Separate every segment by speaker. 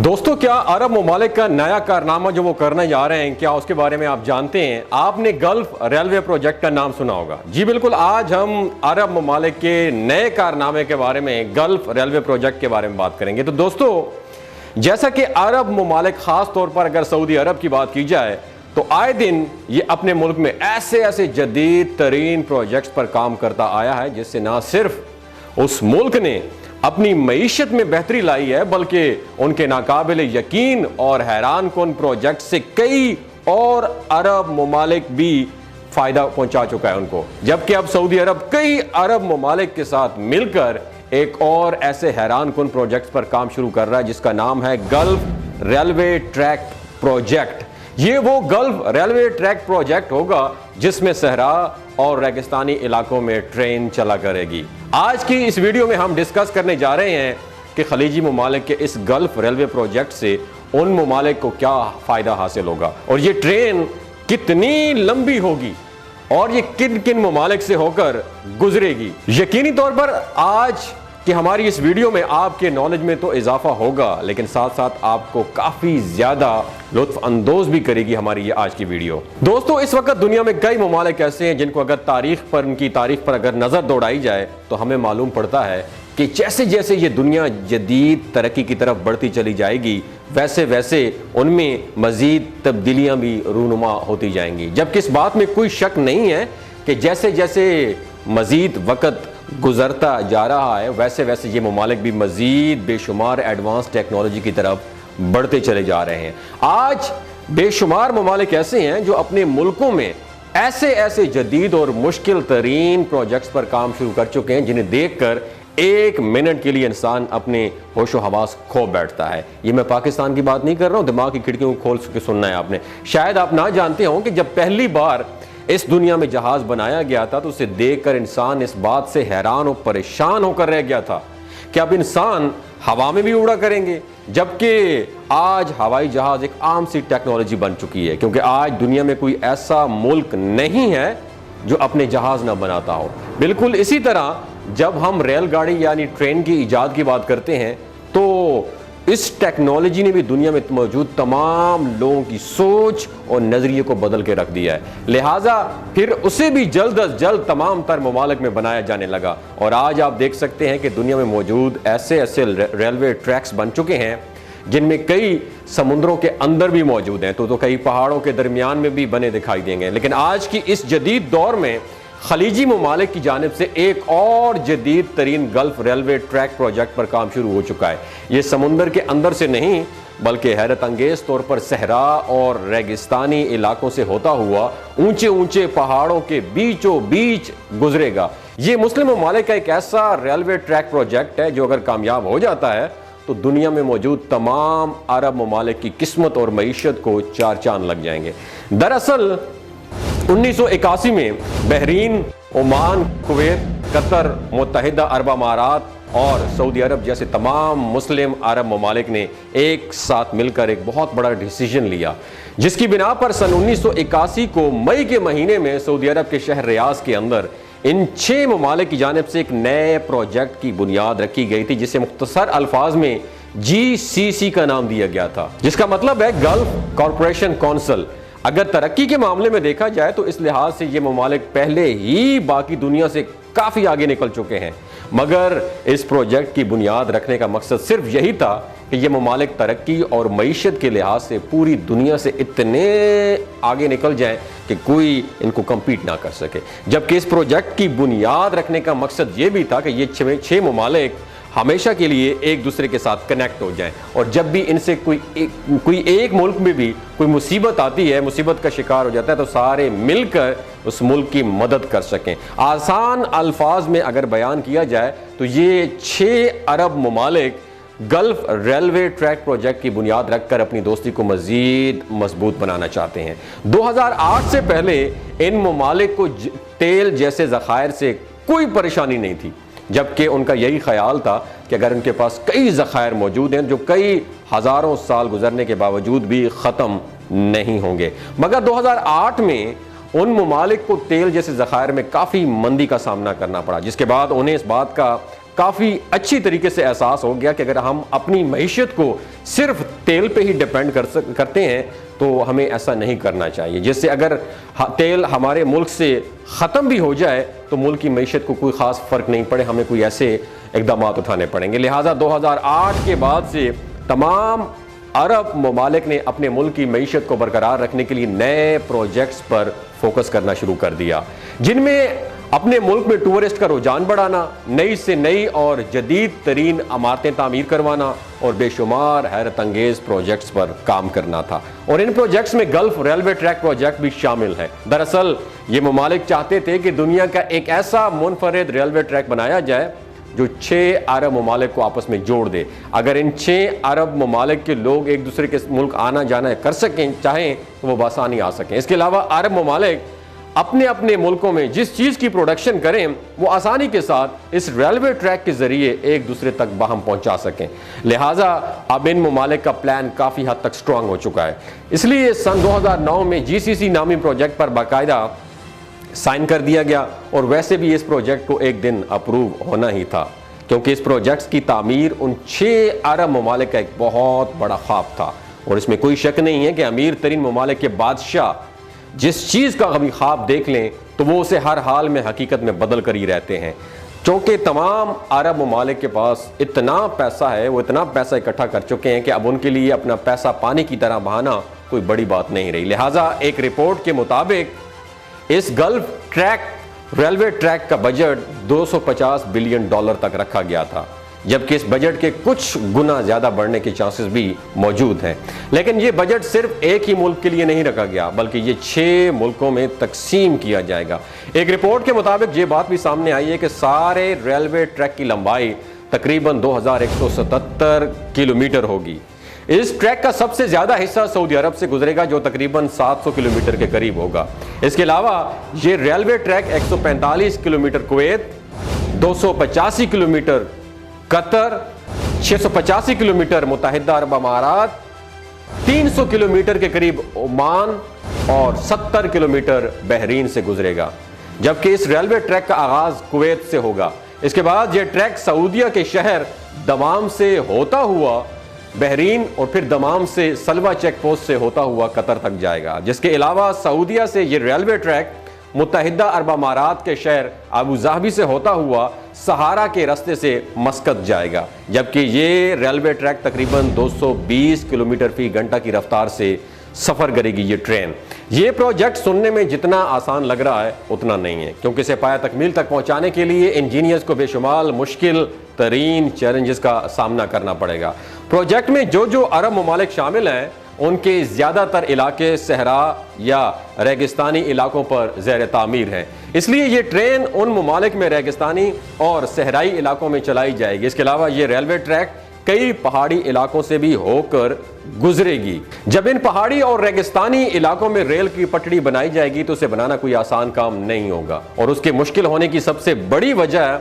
Speaker 1: दोस्तों, क्या अरब ममालिक का नया कारनामा जो वो करने जा रहे हैं, क्या उसके बारे में आप जानते हैं? आपने गल्फ रेलवे प्रोजेक्ट का नाम सुना होगा। जी बिल्कुल, आज हम अरब ममालिक के नए कारनामे के बारे में, गल्फ रेलवे प्रोजेक्ट के बारे में बात करेंगे। तो दोस्तों, जैसा कि अरब ममालिक खास तौर पर अगर सऊदी अरब की बात की जाए तो आए दिन ये अपने मुल्क में ऐसे ऐसे जदीद तरीन प्रोजेक्ट्स पर काम करता आया है जिससे ना सिर्फ उस मुल्क ने अपनी मईशत में बेहतरी लाई है, बल्कि उनके नाकाबिल यकीन और हैरान कुन प्रोजेक्ट से कई और अरब ममालिक भी फायदा पहुंचा चुका है उनको। जबकि अब सऊदी अरब कई अरब ममालिक के साथ मिलकर एक और ऐसे हैरान कुन प्रोजेक्ट पर काम शुरू कर रहा है जिसका नाम है गल्फ रेलवे ट्रैक प्रोजेक्ट। ये वो गल्फ रेलवे ट्रैक प्रोजेक्ट होगा जिसमें सहरा और रेगिस्तानी इलाकों में ट्रेन चला करेगी। आज की इस वीडियो में हम डिस्कस करने जा रहे हैं कि खलीजी ममालिक के इस गल्फ रेलवे प्रोजेक्ट से उन ममालिक को क्या फायदा हासिल होगा और ये ट्रेन कितनी लंबी होगी और ये किन किन ममालिक से होकर गुजरेगी। यकीनी तौर पर आज कि हमारी इस वीडियो में आपके नॉलेज में तो इजाफा होगा, लेकिन साथ साथ आपको काफी ज्यादा लुत्फ अंदोज भी करेगी हमारी ये आज की वीडियो। दोस्तों, इस वक्त दुनिया में कई ममालिक ऐसे हैं जिनको अगर उनकी तारीख पर अगर नजर दौड़ाई जाए तो हमें मालूम पड़ता है कि जैसे जैसे ये दुनिया जदीद तरक्की की तरफ बढ़ती चली जाएगी वैसे वैसे उनमें मजीद तब्दीलियां भी रूनुमा होती जाएंगी। जबकि इस बात में कोई शक नहीं है कि जैसे जैसे मजीद वक्त गुजरता जा रहा है वैसे वैसे ये ममालिक भी मजीद बेशुमार एडवांस टेक्नोलॉजी की तरफ बढ़ते चले जा रहे हैं। आज बेशुमार ममालिक ऐसे हैं जो अपने मुल्कों में ऐसे ऐसे जदीद और मुश्किल तरीन प्रोजेक्ट्स पर काम शुरू कर चुके हैं जिन्हें देखकर एक मिनट के लिए इंसान अपने होशो हवास खो बैठता है। ये मैं पाकिस्तान की बात नहीं कर रहा हूँ, दिमाग की खिड़कियों को खोल के सुनना है आपने। शायद आप ना जानते हो कि जब पहली बार इस दुनिया में जहाज बनाया गया था तो उसे देखकर इंसान इस बात से हैरान और परेशान होकर रह गया था कि अब इंसान हवा में भी उड़ा करेंगे। जबकि आज हवाई जहाज एक आम सी टेक्नोलॉजी बन चुकी है, क्योंकि आज दुनिया में कोई ऐसा मुल्क नहीं है जो अपने जहाज ना बनाता हो। बिल्कुल इसी तरह जब हम रेलगाड़ी यानी ट्रेन की इजाद की बात करते हैं तो इस टेक्नोलॉजी ने भी दुनिया में मौजूद तमाम लोगों की सोच और नजरिए को बदल के रख दिया है। लिहाजा फिर उसे भी जल्द अज जल्द तमाम तर ममालिक में बनाया जाने लगा और आज आप देख सकते हैं कि दुनिया में मौजूद ऐसे ऐसे रेलवे ट्रैक्स बन चुके हैं जिनमें कई समुद्रों के अंदर भी मौजूद हैं तो कई पहाड़ों के दरमियान में भी बने दिखाई देंगे। लेकिन आज की इस जदीद दौर में खलीजी ममालिक की जानिब से एक और जदीद तरीन गल्फ रेलवे ट्रैक प्रोजेक्ट पर काम शुरू हो चुका है। ये समुंदर के अंदर से नहीं बल्कि हैरत अंगेज तौर पर सहरा और रेगिस्तानी इलाकों से होता हुआ ऊंचे ऊंचे पहाड़ों के बीचों बीच गुजरेगा। ये मुस्लिम ममालिक का एक ऐसा रेलवे ट्रैक प्रोजेक्ट है जो अगर कामयाब हो जाता है तो दुनिया में मौजूद तमाम अरब ममालिक की किस्मत और मईशत को चार चांद लग जाएंगे। दरअसल 1981 में बहरीन, ओमान, कुवैत, कतर, मुत्तहिदा अरब अमारात और सऊदी अरब जैसे तमाम मुस्लिम अरब ममालिक ने एक साथ मिलकर एक बहुत बड़ा डिसीजन लिया जिसकी बिना पर सन 1981 को मई के महीने में सऊदी अरब के शहर रियाज के अंदर इन 6 ममालिक की जानिब से एक नए प्रोजेक्ट की बुनियाद रखी गई थी जिसे मुख्तसर अल्फाज में GCC का नाम दिया गया था, जिसका मतलब है गल्फ कॉरपोरेशन काउंसिल। अगर तरक्की के मामले में देखा जाए तो इस लिहाज से ये ममालिक पहले ही बाकी दुनिया से काफ़ी आगे निकल चुके हैं, मगर इस प्रोजेक्ट की बुनियाद रखने का मकसद सिर्फ यही था कि ये ममालिक तरक्की और मईशत के लिहाज से पूरी दुनिया से इतने आगे निकल जाएं कि कोई इनको कम्पीट ना कर सके। जबकि इस प्रोजेक्ट की बुनियाद रखने का मकसद ये भी था कि ये 6 ममालिक हमेशा के लिए एक दूसरे के साथ कनेक्ट हो जाएं और जब भी इनसे कोई एक मुल्क में भी कोई मुसीबत आती है, मुसीबत का शिकार हो जाता है तो सारे मिलकर उस मुल्क की मदद कर सकें। आसान अल्फाज में अगर बयान किया जाए तो ये 6 अरब ममालिक गल्फ रेलवे ट्रैक प्रोजेक्ट की बुनियाद रखकर अपनी दोस्ती को मजीद मजबूत बनाना चाहते हैं। 2008 से पहले इन ममालिक को तेल जैसे ज़खायर से कोई परेशानी नहीं थी, जबकि उनका यही ख्याल था कि अगर उनके पास कई ज़खायर मौजूद हैं जो कई हज़ारों साल गुजरने के बावजूद भी ख़त्म नहीं होंगे। मगर 2008 में उन ममालिक को तेल जैसे ज़खायर में काफ़ी मंदी का सामना करना पड़ा, जिसके बाद उन्हें इस बात का काफ़ी अच्छी तरीके से एहसास हो गया कि अगर हम अपनी मईशत को सिर्फ तेल पे ही डिपेंड करते हैं तो हमें ऐसा नहीं करना चाहिए, जिससे अगर तेल हमारे मुल्क से ख़त्म भी हो जाए तो मुल्क की मईशत को कोई ख़ास फ़र्क नहीं पड़े, हमें कोई ऐसे इक़दाम उठाने पड़ेंगे। लिहाजा 2008 के बाद से तमाम अरब ममालिक ने अपने मुल्क की मईशत को बरकरार रखने के लिए नए प्रोजेक्ट्स पर फोकस करना शुरू कर दिया, जिनमें अपने मुल्क में टूरिस्ट का रुझान बढ़ाना, नई से नई और जदीद तरीन इमारतें तामीर करवाना और बेशुमार हैरत अंगेज प्रोजेक्ट्स पर काम करना था। और इन प्रोजेक्ट्स में गल्फ रेलवे ट्रैक प्रोजेक्ट भी शामिल है। दरअसल ये ममालिक चाहते थे कि दुनिया का एक ऐसा मुनफरिद रेलवे ट्रैक बनाया जाए जो 6 अरब ममालिक को आपस में जोड़ दे। अगर इन 6 अरब ममालिक के लोग एक दूसरे के मुल्क आना जाना कर सकें, चाहें तो वो बासानी आ सकें। इसके अलावा अरब ममालिक अपने अपने मुल्कों में जिस चीज़ की प्रोडक्शन करें वो आसानी के साथ इस रेलवे ट्रैक के ज़रिए एक दूसरे तक बाहम पहुंचा सकें। लिहाजा अब इन ममालिक का प्लान काफ़ी हद तक स्ट्रांग हो चुका है। इसलिए सन 2009 में GCC नामी प्रोजेक्ट पर बाकायदा साइन कर दिया गया। और वैसे भी इस प्रोजेक्ट को एक दिन अप्रूव होना ही था, क्योंकि इस प्रोजेक्ट की तामीर उन 6 अरब ममालिक का एक बहुत बड़ा ख्वाब था। और इसमें कोई शक नहीं है कि अमीर तरीन ममालिक के बादशाह जिस चीज़ का कभी ख्वाब देख लें तो वो उसे हर हाल में हकीकत में बदल कर ही रहते हैं। क्योंकि तमाम अरब ममालिक के पास इतना पैसा है, वो इतना पैसा इकट्ठा कर चुके हैं कि अब उनके लिए अपना पैसा पानी की तरह बहाना कोई बड़ी बात नहीं रही। लिहाजा एक रिपोर्ट के मुताबिक इस गल्फ ट्रैक रेलवे ट्रैक का बजट $250 बिलियन तक रखा गया था, जबकि इस बजट के कुछ गुना ज़्यादा बढ़ने के चांसेस भी मौजूद हैं। लेकिन ये बजट सिर्फ एक ही मुल्क के लिए नहीं रखा गया, बल्कि ये 6 मुल्कों में तकसीम किया जाएगा। एक रिपोर्ट के मुताबिक ये बात भी सामने आई है कि सारे रेलवे ट्रैक की लंबाई तकरीबन 2177 किलोमीटर होगी। इस ट्रैक का सबसे ज़्यादा हिस्सा सऊदी अरब से गुजरेगा, जो तकरीबन 700 किलोमीटर के करीब होगा। इसके अलावा ये railway track 145 kilometre Kuwait, 285 kilometre Qatar, 685 kilometre मुत्तहिदा अरब अमारात, 300 किलोमीटर के करीब ओमान और 70 किलोमीटर बहरीन से गुजरेगा। जबकि इस रेलवे ट्रैक का आगाज कुवैत से होगा। इसके बाद यह ट्रैक सऊदिया के शहर दमाम से होता हुआ बहरीन और फिर दमाम से सलवा चेक पोस्ट से होता हुआ कतर तक जाएगा। जिसके अलावा सऊदिया से यह रेलवे ट्रैक मुत्तहिदा अरब अमारात के शहर अबू धाबी से होता हुआ सहारा के रास्ते से मस्कत जाएगा। जबकि ये रेलवे ट्रैक तकरीबन 220 किलोमीटर फी घंटा की रफ्तार से सफ़र करेगी ये ट्रेन। ये प्रोजेक्ट सुनने में जितना आसान लग रहा है उतना नहीं है, क्योंकि इसे पाया तकमील तक पहुंचाने के लिए इंजीनियर्स को बेशुमार मुश्किल तरीन चैलेंजेस का सामना करना पड़ेगा। प्रोजेक्ट में जो अरब ममालिक शामिल हैं उनके ज़्यादातर इलाके सहरा या रेगिस्तानी इलाकों पर ज़ेर तामीर हैं। इसलिए ये ट्रेन उन ममालिक में रेगिस्तानी और सहराई इलाकों में चलाई जाएगी। इसके अलावा ये रेलवे ट्रैक कई पहाड़ी इलाकों से भी होकर गुजरेगी। जब इन पहाड़ी और रेगिस्तानी इलाकों में रेल की पटड़ी बनाई जाएगी तो उसे बनाना कोई आसान काम नहीं होगा। और उसके मुश्किल होने की सबसे बड़ी वजह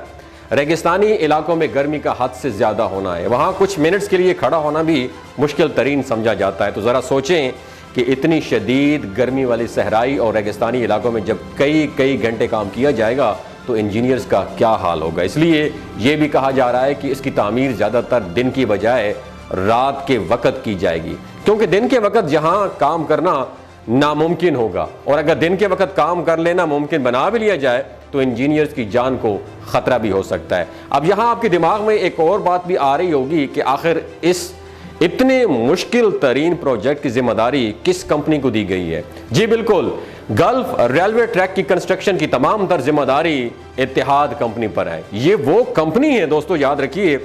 Speaker 1: रेगिस्तानी इलाकों में गर्मी का हद से ज़्यादा होना है। वहाँ कुछ मिनट्स के लिए खड़ा होना भी मुश्किल तरीन समझा जाता है। तो ज़रा सोचें कि इतनी शदीद गर्मी वाली सहराई और रेगिस्तानी इलाकों में जब कई घंटे काम किया जाएगा तो इंजीनियर्स का क्या हाल होगा। इसलिए ये भी कहा जा रहा है कि इसकी तामीर ज़्यादातर दिन की बजाय रात के वक़्त की जाएगी, क्योंकि दिन के वक़्त जहाँ काम करना नामुमकिन होगा, और अगर दिन के वक़्त काम कर लेना मुमकिन बना भी लिया जाए तो इंजीनियर्स की जान को ख़तरा भी हो सकता है। अब यहाँ आपके दिमाग में एक और बात भी आ रही होगी कि आखिर इस इतने मुश्किल तरीन प्रोजेक्ट की जिम्मेदारी किस कंपनी को दी गई है। जी बिल्कुल, गल्फ रेलवे ट्रैक की कंस्ट्रक्शन की तमाम तर जिम्मेदारी इत्तेहाद कंपनी पर है। ये वो कंपनी है दोस्तों, याद रखिए,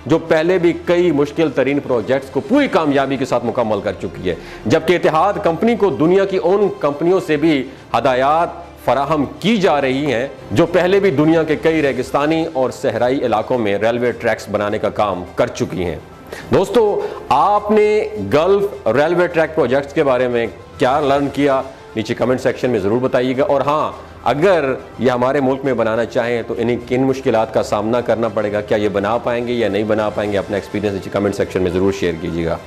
Speaker 1: जो पहले भी कई मुश्किल तरीन प्रोजेक्ट्स को पूरी कामयाबी के साथ मुकम्मल कर चुकी है। जबकि इत्तेहाद कंपनी को दुनिया की उन कंपनियों से भी हदायत फराहम की जा रही हैं जो पहले भी दुनिया के कई रेगिस्तानी और सहराई इलाकों में रेलवे ट्रैक्स बनाने का काम कर चुकी हैं। दोस्तों, आपने गल्फ रेलवे ट्रैक प्रोजेक्ट्स के बारे में क्या लर्न किया, नीचे कमेंट सेक्शन में ज़रूर बताइएगा। और हाँ, अगर ये हमारे मुल्क में बनाना चाहें तो इन्हें किन मुश्किलात का सामना करना पड़ेगा, क्या ये बना पाएंगे या नहीं बना पाएंगे, अपना एक्सपीरियंस नीचे कमेंट सेक्शन में ज़रूर शेयर कीजिएगा।